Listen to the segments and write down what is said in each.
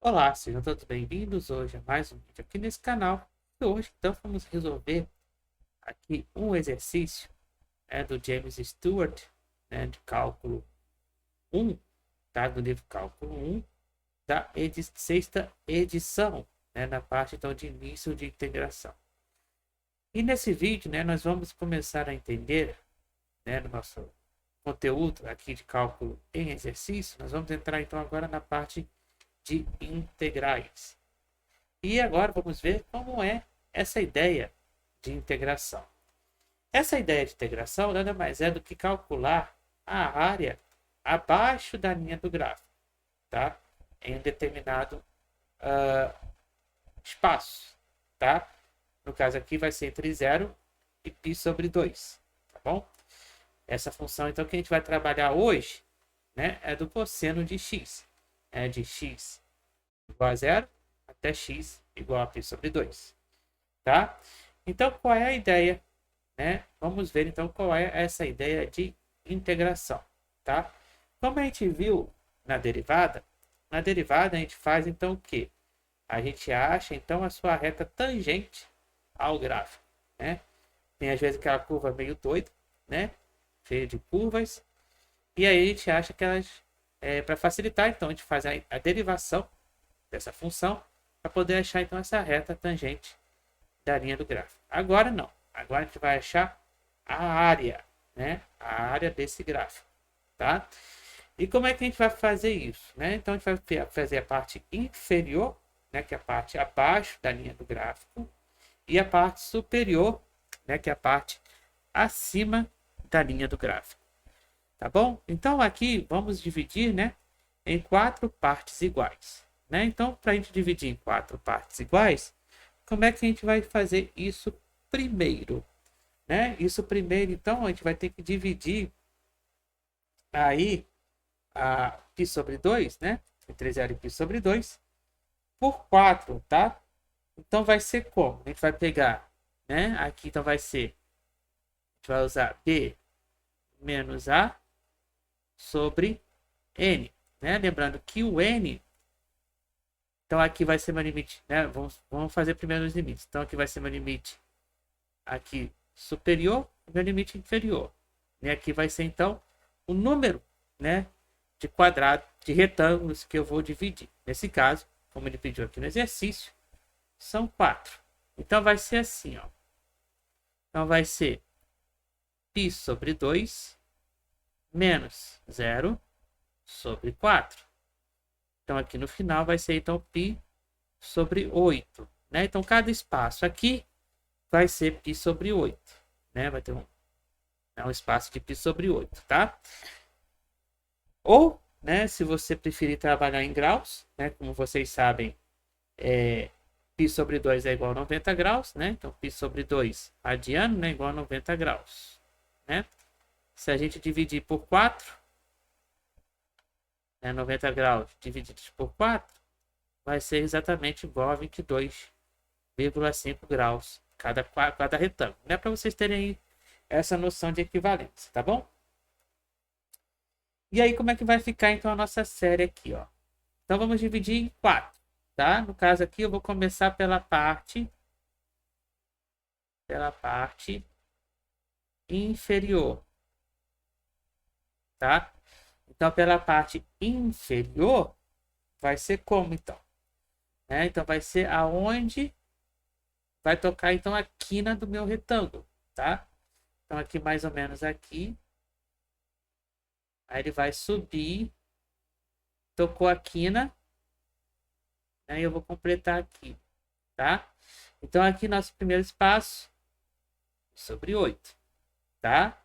Olá, sejam todos bem-vindos hoje a mais um vídeo aqui nesse canal. E hoje, então, vamos resolver aqui um exercício do James Stewart, de cálculo 1, tá? Do livro Cálculo 1, da sexta edição, na parte, então, de início de integração. E nesse vídeo, nós vamos começar a entender, no nosso conteúdo aqui de cálculo em exercício, nós vamos entrar, então, agora na parte de integrais. E agora vamos ver como é essa ideia de integração. Essa ideia de integração nada mais é do que calcular a área abaixo da linha do gráfico, tá? Em um determinado espaço, tá? No caso aqui vai ser entre 0 e π sobre 2, tá bom? Essa função então que a gente vai trabalhar hoje, é do cosseno de x, de x igual a 0 até x igual a π sobre 2, tá? Então, qual é a ideia, Vamos ver então qual é essa ideia de integração, tá? Como a gente viu na derivada a gente faz então o quê? A gente acha então a sua reta tangente ao gráfico, né? Tem às vezes aquela curva meio doida, cheia de curvas, e aí a gente acha que elas, para facilitar, então a gente faz a derivação dessa função para poder achar então essa reta tangente da linha do gráfico. Agora não. Agora a gente vai achar a área, A área desse gráfico, tá? E como é que a gente vai fazer isso, Então a gente vai fazer a parte inferior, que é a parte abaixo da linha do gráfico, e a parte superior, que é a parte acima da linha do gráfico. Tá bom? Então aqui vamos dividir, em quatro partes iguais, Então, para a gente dividir em quatro partes iguais, como é que a gente vai fazer isso primeiro, Isso primeiro, então, a gente vai ter que dividir aí a π sobre 2, Entre 0 e π sobre 2, por 4, tá? Então, vai ser como? A gente vai pegar, Aqui, então, vai ser, a gente vai usar b menos a sobre n, Lembrando que o n, então, aqui vai ser meu limite, Vamos fazer primeiro os limites. Então, aqui vai ser meu limite aqui superior e meu limite inferior. E aqui vai ser, então, o número, de quadrado, de retângulos que eu vou dividir. Nesse caso, como ele pediu aqui no exercício, são 4. Então, vai ser assim, ó. Então, vai ser π sobre 2 menos 0 sobre 4. Então, aqui no final vai ser, então, π sobre 8. Então, cada espaço aqui vai ser π sobre 8. Vai ter um espaço de π sobre 8, tá? Ou, se você preferir trabalhar em graus, como vocês sabem, π sobre 2 é igual a 90 graus, Então, π sobre 2 radiano, é igual a 90 graus, Se a gente dividir por 4, 90 graus divididos por 4, vai ser exatamente igual a 22,5 graus cada retângulo, Para vocês terem essa noção de equivalência, tá bom? E aí, como é que vai ficar, então, a nossa série aqui, ó? Então, vamos dividir em 4, tá? No caso aqui, eu vou começar pela parte inferior, tá? Então, pela parte inferior, vai ser como, então? Então, vai ser aonde vai tocar, então, a quina do meu retângulo, tá? Então, aqui, mais ou menos aqui. Aí, ele vai subir. Tocou a quina. Aí, eu vou completar aqui, tá? Então, aqui, nosso primeiro espaço sobre 8, tá?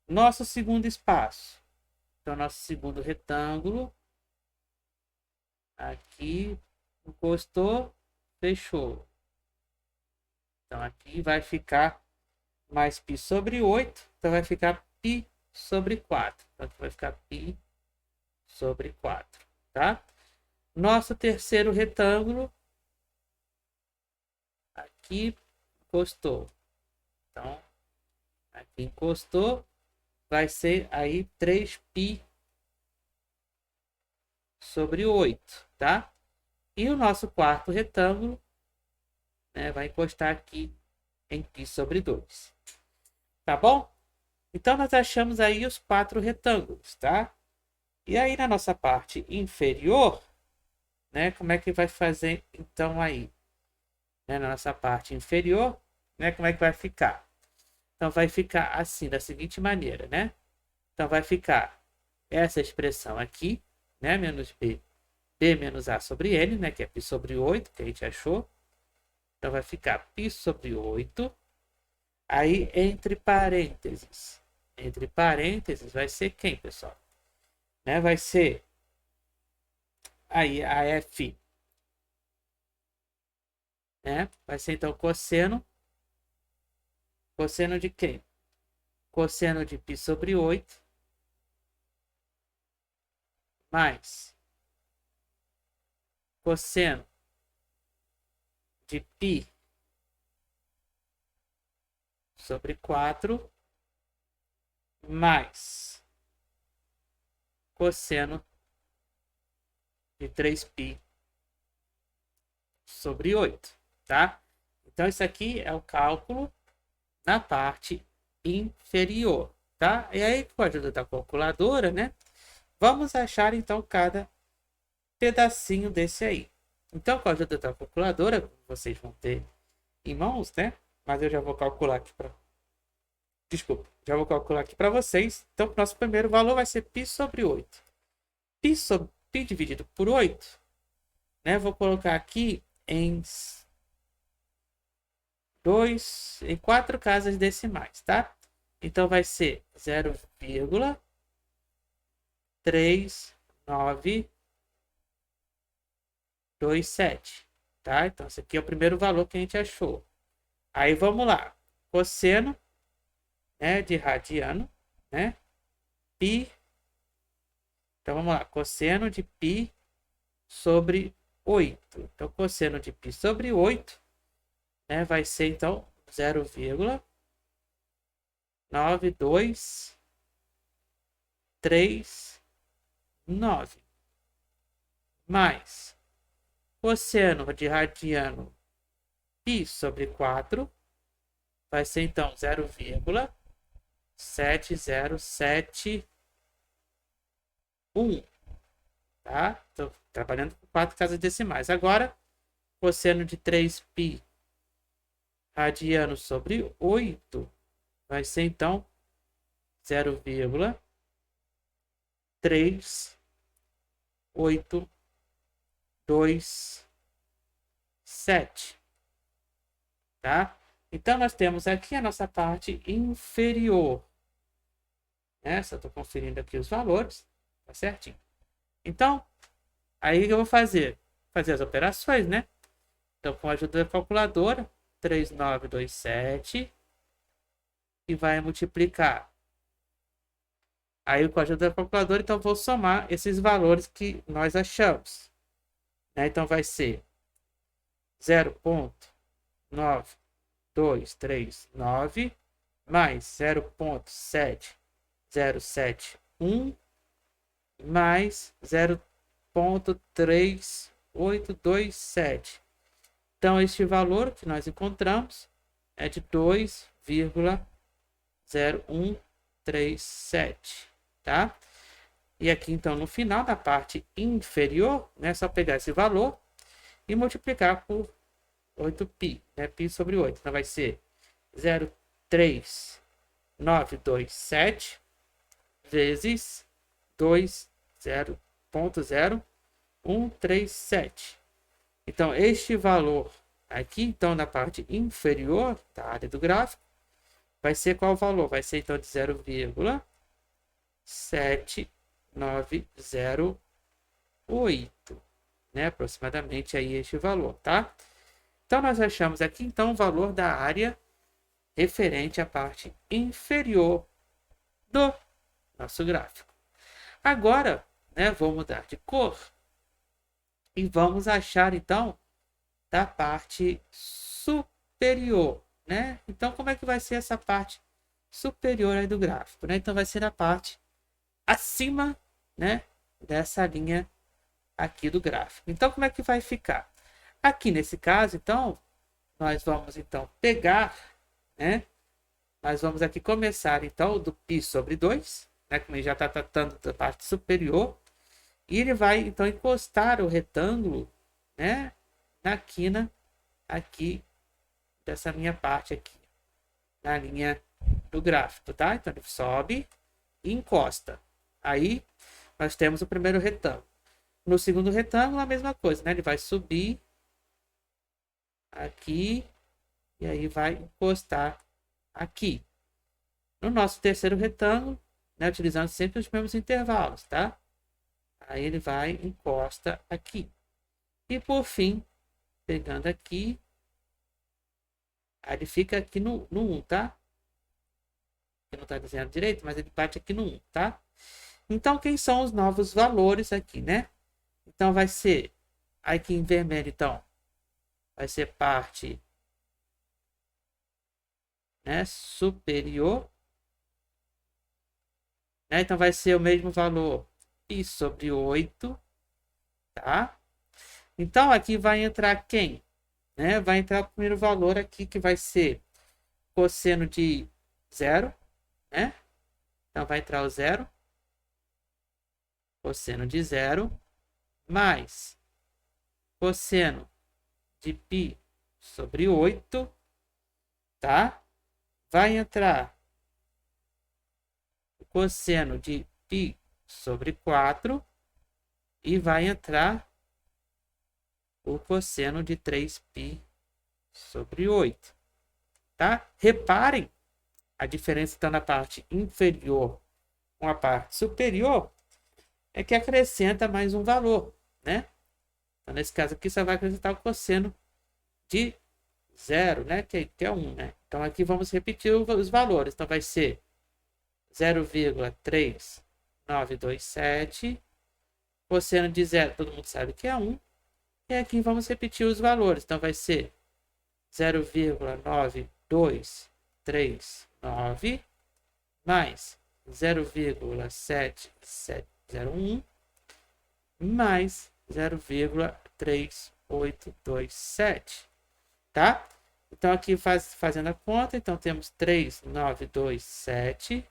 Nosso segundo espaço. Então, nosso segundo retângulo. Aqui, encostou, fechou. Então, aqui vai ficar mais π sobre 8. Então, vai ficar π sobre 4. Então, aqui vai ficar π sobre 4, tá? Nosso terceiro retângulo. Aqui, encostou. Então, aqui encostou. Vai ser aí 3π sobre 8, tá? E o nosso quarto retângulo, né, vai encostar aqui em π sobre 2. Tá bom? Então, nós achamos aí os 4 retângulos, tá? E aí, na nossa parte inferior, né, como é que vai fazer, então, aí? Né, na nossa parte inferior, né, como é que vai ficar? Então, vai ficar assim, da seguinte maneira, né? Então, vai ficar essa expressão aqui, né, menos b menos a sobre n, né, que é π sobre 8, que a gente achou. Então, vai ficar π sobre 8. Aí, entre parênteses vai ser quem, pessoal? Né? Vai ser aí a f, né? Vai ser então cosseno de quem? Cosseno de π sobre 8 mais cosseno de π sobre 4 mais cosseno de 3π sobre 8, tá? Então, isso aqui é o cálculo na parte inferior, tá? E aí, com a ajuda da calculadora, né? Vamos achar, então, cada pedacinho desse aí. Então, com a ajuda da calculadora, vocês vão ter em mãos, né? Mas eu já vou calcular aqui para... Desculpa, já vou calcular aqui para vocês. Então, nosso primeiro valor vai ser π sobre 8. π dividido por 8, né? Vou colocar aqui em 4 casas decimais, tá? Então, vai ser 0,3927, tá? Então, esse aqui é o primeiro valor que a gente achou. Aí, vamos lá. Cosseno, né, de radiano, né? Π. Então, vamos lá. Cosseno de π sobre 8. Então, cosseno de π sobre 8, né, vai ser, então, 0,9239 mais cosseno de radiano π sobre 4 vai ser, então, 0,7071, tá? Estou trabalhando com 4 casas decimais. Agora, cosseno de 3π radiano sobre 8 vai ser, então, 0,3827, tá? Então, nós temos aqui a nossa parte inferior, né? Só estou conferindo aqui os valores, tá certinho? Então, aí eu vou fazer as operações, né? Então, com a ajuda da calculadora, 3927 e vai multiplicar. Aí, com a ajuda da calculadora, então, vou somar esses valores que nós achamos, né? Então, vai ser 0,9239 mais 0,7071 mais 0,3827. Então, este valor que nós encontramos é de 2,0137, tá? E aqui, então, no final, na parte inferior, né, é só pegar esse valor e multiplicar por 8π, né? Π sobre 8. Então, vai ser 0,3927 vezes 2,0,0137. Então, este valor aqui, então, na parte inferior da área do gráfico, vai ser qual valor? Vai ser, então, de 0,7908, né? Aproximadamente aí este valor, tá? Então, nós achamos aqui, então, o valor da área referente à parte inferior do nosso gráfico. Agora, né, vou mudar de cor e vamos achar, então, da parte superior, né? Então, como é que vai ser essa parte superior aí do gráfico, né? Então, vai ser a parte acima, né, dessa linha aqui do gráfico. Então, como é que vai ficar? Aqui nesse caso, então, nós vamos então pegar, né? Nós vamos aqui começar então do π sobre 2, né? Como ele já está tratando da parte superior. E ele vai então encostar o retângulo, né? Na quina aqui dessa minha parte aqui, na linha do gráfico, tá? Então ele sobe e encosta. Aí nós temos o primeiro retângulo. No segundo retângulo a mesma coisa, né? Ele vai subir aqui e aí vai encostar aqui. No nosso terceiro retângulo, né? Utilizando sempre os mesmos intervalos, tá? Aí ele vai encosta aqui. E por fim, pegando aqui, aí ele fica aqui no 1, tá? Não está desenhado direito, mas ele bate aqui no 1, tá? Então, quem são os novos valores aqui, né? Então, vai ser, aqui em vermelho, então, vai ser parte, né, superior. Né? Então, vai ser o mesmo valor π sobre 8, tá? Então, aqui vai entrar quem? Né? Vai entrar o primeiro valor aqui, que vai ser cosseno de 0, né? Então, vai entrar o 0. Cosseno de 0 mais cosseno de π sobre 8, tá? Vai entrar o cosseno de π sobre 4 e vai entrar o cosseno de 3π sobre 8, tá? Reparem a diferença está na parte inferior com a parte superior, é que acrescenta mais um valor, né? Então, nesse caso aqui, você vai acrescentar o cosseno de 0, né? Que é 1, né? Então, aqui vamos repetir os valores. Então, vai ser 0,3927. Cosseno de 0, todo mundo sabe que é 1. E aqui vamos repetir os valores. Então, vai ser 0,9239 mais 0,7701 mais 0,3827, tá? Então, aqui fazendo a conta, então temos 3,927.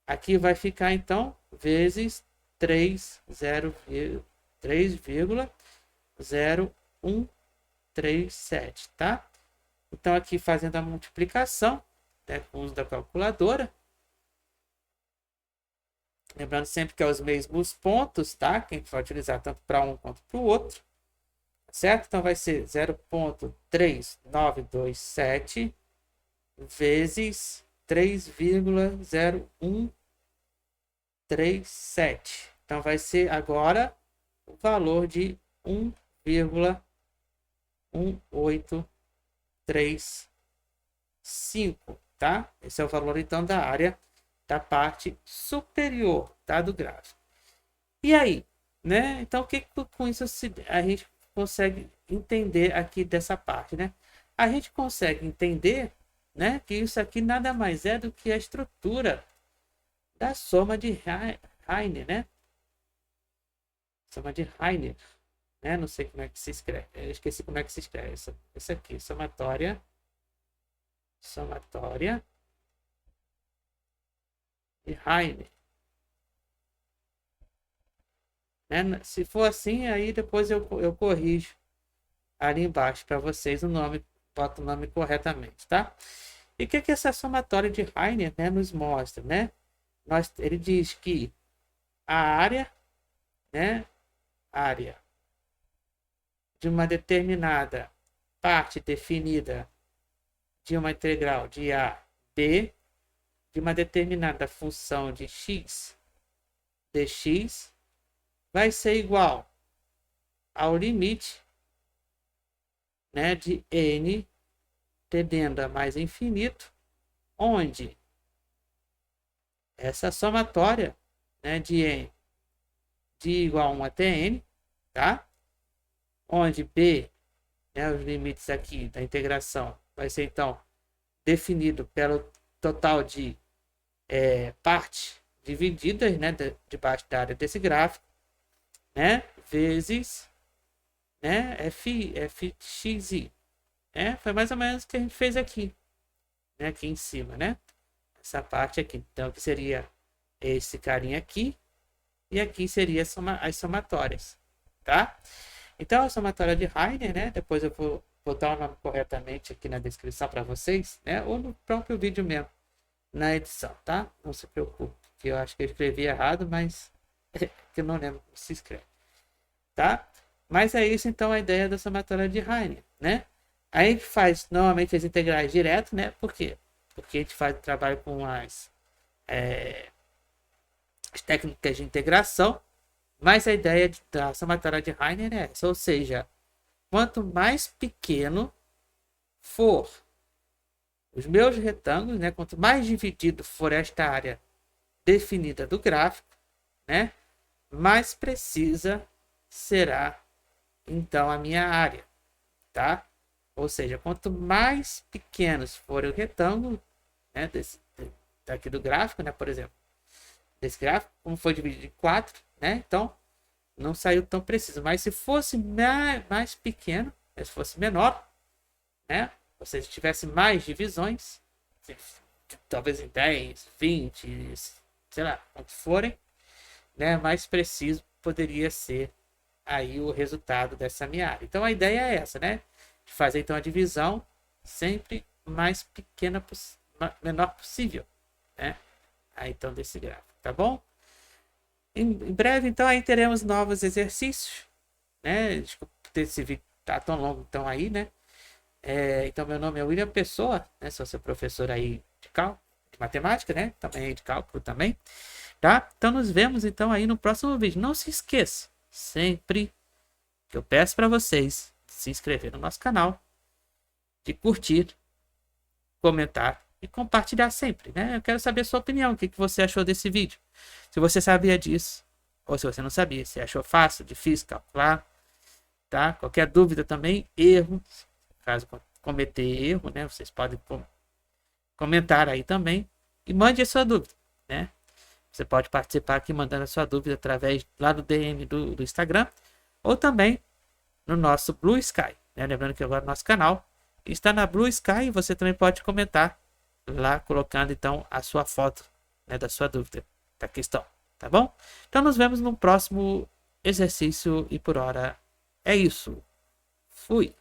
Aqui vai ficar, então, vezes 3,0137, tá? Então, aqui fazendo a multiplicação, né, com o uso da calculadora. Lembrando sempre que é os mesmos pontos, tá? Que a gente vai utilizar tanto para um quanto para o outro. Certo? Então, vai ser 0,3927 vezes 3,0137. Então, vai ser agora o valor de 1,1835, tá? Esse é o valor, então, da área da parte superior, tá? Do gráfico. E aí, né? Então, o que com isso a gente consegue entender aqui dessa parte, né? A gente consegue entender, né, que isso aqui nada mais é do que a estrutura da soma de Heine, né? Soma de Heine, né? Não sei como é que se escreve. Eu esqueci como é que se escreve. Isso aqui, somatória de Heine. Né? Se for assim, aí depois eu corrijo ali embaixo para vocês o nome, boto o nome corretamente, tá? E o que essa somatória de Heine, né, nos mostra, né? Ele diz que a área, né, área de uma determinada parte definida de uma integral de a b de uma determinada função de x dx vai ser igual ao limite, né, de n tendendo a mais infinito, onde essa somatória, né, de n de igual a 1 até n, tá? Onde b, né, os limites aqui da integração vai ser então definido pelo total de partes divididas, né, debaixo da área desse gráfico. né, vezes, né, fxi, né? Foi mais ou menos o que a gente fez aqui, né, aqui em cima, né? Essa parte aqui. Então, que seria esse carinha aqui e aqui seria as somatórias, tá? Então, a somatória de Heiner, né? Depois eu vou botar o nome corretamente aqui na descrição para vocês, né? Ou no próprio vídeo mesmo, na edição, tá? Não se preocupe, que eu acho que eu escrevi errado, mas que eu não lembro como se escreve, tá? Mas é isso, então, a ideia da somatória de Heiner, né? Aí a gente faz normalmente as integrais direto, né? Por quê? Porque a gente faz o trabalho com as técnicas de integração, mas a ideia da somatória de Heiner é essa, ou seja, quanto mais pequeno for os meus retângulos, né? Quanto mais dividido for esta área definida do gráfico, né? Mais precisa será então a minha área, tá? Ou seja, quanto mais pequenos for o retângulo, né? Daqui do gráfico, né? Por exemplo, desse gráfico, como foi dividido em 4, né? Então não saiu tão preciso. Mas se fosse mais pequeno, se fosse menor, né? Ou seja, se tivesse mais divisões, talvez em 10, 20, sei lá, quantos forem, né? Mais preciso poderia ser aí o resultado dessa minha área. Então a ideia é essa, né? De fazer então a divisão sempre mais pequena, menor possível, né? Aí então desse gráfico, tá bom? Em breve então aí teremos novos exercícios, né? Desculpa ter esse vídeo tá tão longo então aí, né? Então meu nome é William Pessoa, né? Sou seu professor aí de cálculo, de matemática, né? Também de cálculo também, tá? Então nos vemos então aí no próximo vídeo. Não se esqueça, sempre que eu peço para vocês se inscrever no nosso canal, de curtir, comentar e compartilhar sempre, né? Eu quero saber a sua opinião, o que você achou desse vídeo. Se você sabia disso, ou se você não sabia, se achou fácil, difícil calcular, tá? Qualquer dúvida também, erro, caso cometer erro, né? Vocês podem comentar aí também e mande a sua dúvida, né? Você pode participar aqui mandando a sua dúvida através lá do DM do Instagram ou também no nosso Blue Sky, né? Lembrando que agora nosso canal está na Blue Sky e você também pode comentar lá colocando então a sua foto, né, da sua dúvida, da questão, tá bom? Então nos vemos no próximo exercício e por hora é isso. Fui!